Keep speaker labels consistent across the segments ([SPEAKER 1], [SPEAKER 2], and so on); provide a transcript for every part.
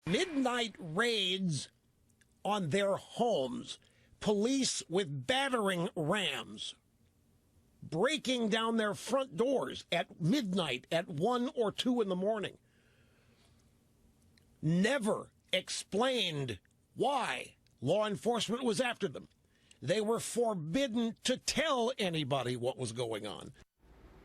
[SPEAKER 1] Midnight raids on their homes, police with battering rams breaking down their front doors at midnight, at 1 or 2 in the morning. Never explained why law enforcement was after them. They were forbidden to tell anybody what was going on.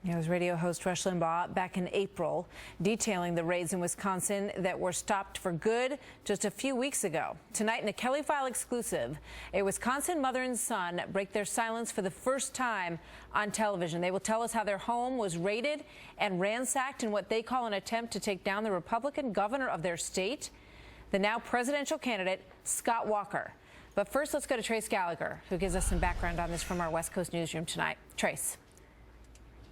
[SPEAKER 2] It was radio host Rush Limbaugh back in April detailing the raids in Wisconsin that were stopped for good just a few weeks ago. Tonight in a Kelly File exclusive, a Wisconsin mother and son break their silence for the first time on television. They will tell us how their home was raided and ransacked in what they call an attempt to take down the Republican governor of their state, the now presidential candidate, Scott Walker. But first, let's go to Trace Gallagher, who gives us some background on this from our West Coast newsroom tonight. Trace.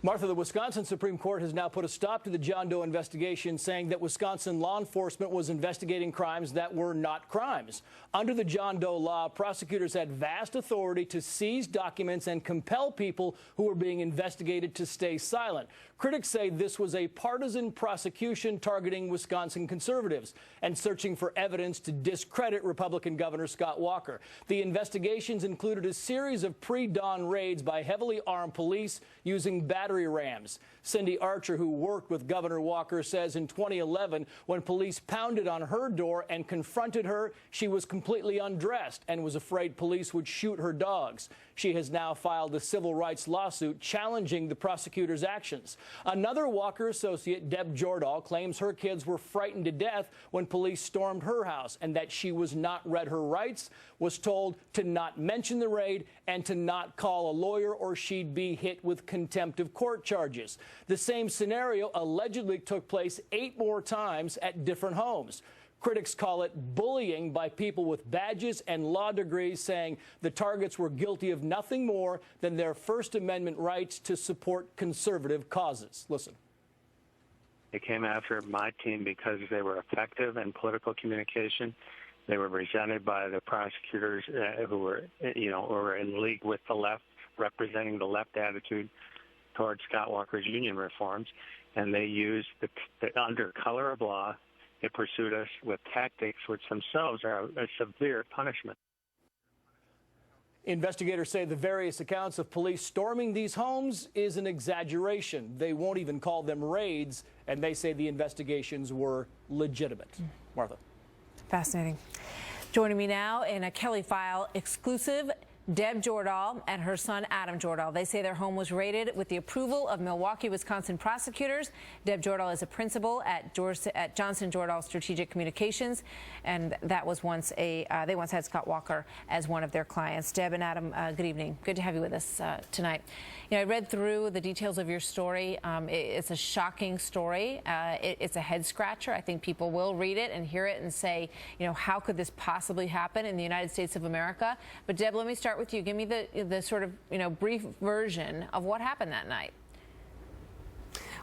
[SPEAKER 3] Martha, the Wisconsin Supreme Court has now put a stop to the John Doe investigation, saying that Wisconsin law enforcement was investigating crimes that were not crimes. Under the John Doe law, prosecutors had vast authority to seize documents and compel people who were being investigated to stay silent. Critics say this was a partisan prosecution targeting Wisconsin conservatives and searching for evidence to discredit Republican Governor Scott Walker. The investigations included a series of pre-dawn raids by heavily armed police using battery rams. Cindy Archer, who worked with Governor Walker, says in 2011, when police pounded on her door and confronted her, she was completely undressed and was afraid police would shoot her dogs. She has now filed a civil rights lawsuit challenging the prosecutor's actions. Another Walker associate, Deb Jordahl, claims her kids were frightened to death when police stormed her house and that she was not read her rights, was told to not mention the raid and to not call a lawyer or she'd be hit with contempt of court charges. The same scenario allegedly took place 8 more times at different homes. Critics call it bullying by people with badges and law degrees, saying the targets were guilty of nothing more than their First Amendment rights to support conservative causes. Listen.
[SPEAKER 4] They came after my team because they were effective in political communication. They were represented by the prosecutors who were in league with the left, representing the left attitude towards Scott Walker's union reforms. And they used under color of law, they pursued us with tactics which themselves are a severe punishment.
[SPEAKER 3] Investigators say the various accounts of police storming these homes is an exaggeration. They won't even call them raids, and they say the investigations were legitimate. Martha.
[SPEAKER 2] Fascinating. Joining me now in a Kelly File exclusive, Deb Jordahl and her son Adam Jordahl. They say their home was raided with the approval of Milwaukee, Wisconsin prosecutors. Deb Jordahl is a principal at Johnson Jordahl Strategic Communications, and that was once they once had Scott Walker as one of their clients. Deb and Adam, good evening. Good to have you with us tonight. You know, I read through the details of your story. It's a shocking story. It's a head scratcher. I think people will read it and hear it and say, you know, how could this possibly happen in the United States of America? But Deb, let me start with you. Give me the sort of, you know, brief version of what happened that night.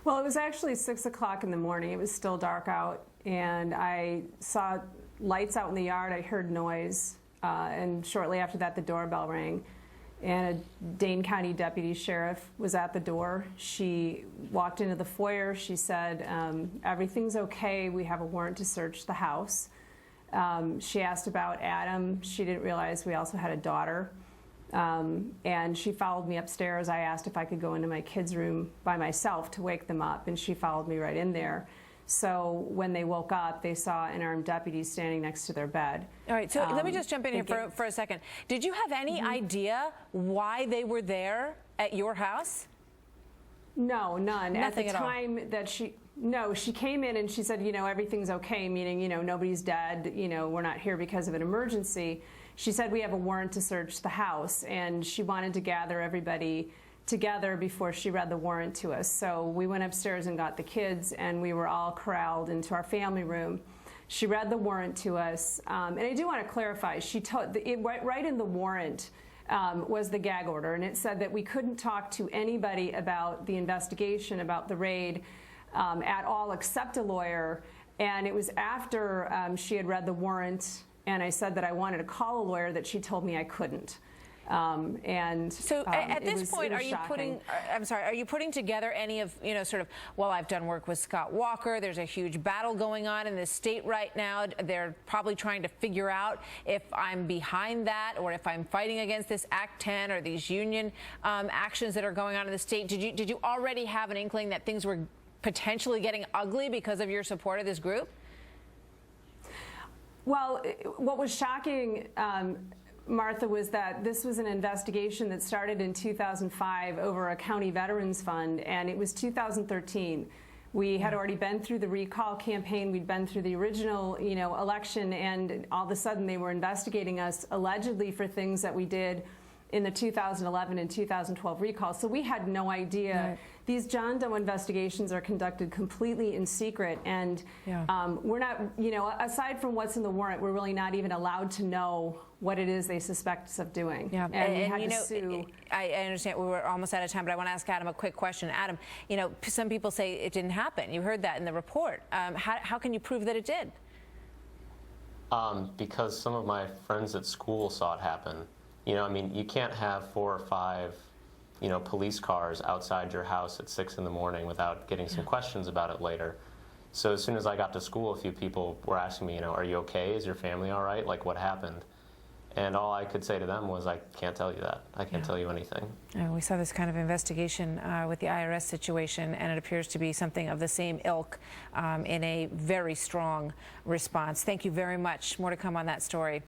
[SPEAKER 5] Well, it was actually 6 o'clock in the morning. It was still dark out, and I saw lights out in the yard. I heard noise, and shortly after that, the doorbell rang. And a Dane County deputy sheriff was at the door. She walked into the foyer. She said, everything's okay. We have a warrant to search the house. She asked about Adam. She didn't realize we also had a daughter. And she followed me upstairs. I asked if I could go into my kids' room by myself to wake them up, and she followed me right in there. So when they woke up, they saw an armed deputy standing next to their bed. All right, so
[SPEAKER 2] let me just jump in here for a second. Did you have any idea why they were there at your house?
[SPEAKER 5] No, none.
[SPEAKER 2] Nothing
[SPEAKER 5] at the time that she came in and she said, you know, everything's okay, meaning, you know, nobody's dead, you know, we're not here because of an emergency. She said we have a warrant to search the house, and she wanted to gather everybody together before she read the warrant to us. So we went upstairs and got the kids, and we were all corralled into our family room. She read the warrant to us, and I do want to clarify, she told right in the warrant was the gag order, and it said that we couldn't talk to anybody about the investigation, about the raid at all, except a lawyer. And it was after she had read the warrant and I said that I wanted to call a lawyer that she told me I couldn't.
[SPEAKER 2] So at this point, are you
[SPEAKER 5] shocking.
[SPEAKER 2] are you putting together any of, sort of, well, I've done work with Scott Walker. There's a huge battle going on in the state right now. They're probably trying to figure out if I'm behind that or if I'm fighting against this Act 10 or these union actions that are going on in the state. Did you already have an inkling that things were potentially getting ugly because of your support of this group?
[SPEAKER 5] Well, what was shocking, Martha, was that this was an investigation that started in 2005 over a county veterans fund, and it was 2013. We had already been through the recall campaign. We'd been through the original, election, and all of a sudden they were investigating us allegedly for things that we did in the 2011 and 2012 recall. So we had no idea. Right. These John Doe investigations are conducted completely in secret, and we're not, aside from what's in the warrant, we're really not even allowed to know what it is they suspect us of doing.
[SPEAKER 2] Yeah,
[SPEAKER 5] and we had to sue.
[SPEAKER 2] I understand we're almost out of time, but I want to ask Adam a quick question. Adam, some people say it didn't happen. You heard that in the report. How can you prove that it did?
[SPEAKER 6] Because some of my friends at school saw it happen. You can't have 4 or 5, police cars outside your house at 6 in the morning without getting some questions about it later. So as soon as I got to school, a few people were asking me, are you okay? Is your family all right? Like, what happened? And all I could say to them was, I can't tell you that. I can't tell you anything.
[SPEAKER 2] We saw this kind of investigation with the IRS situation, and it appears to be something of the same ilk in a very strong response. Thank you very much. More to come on that story.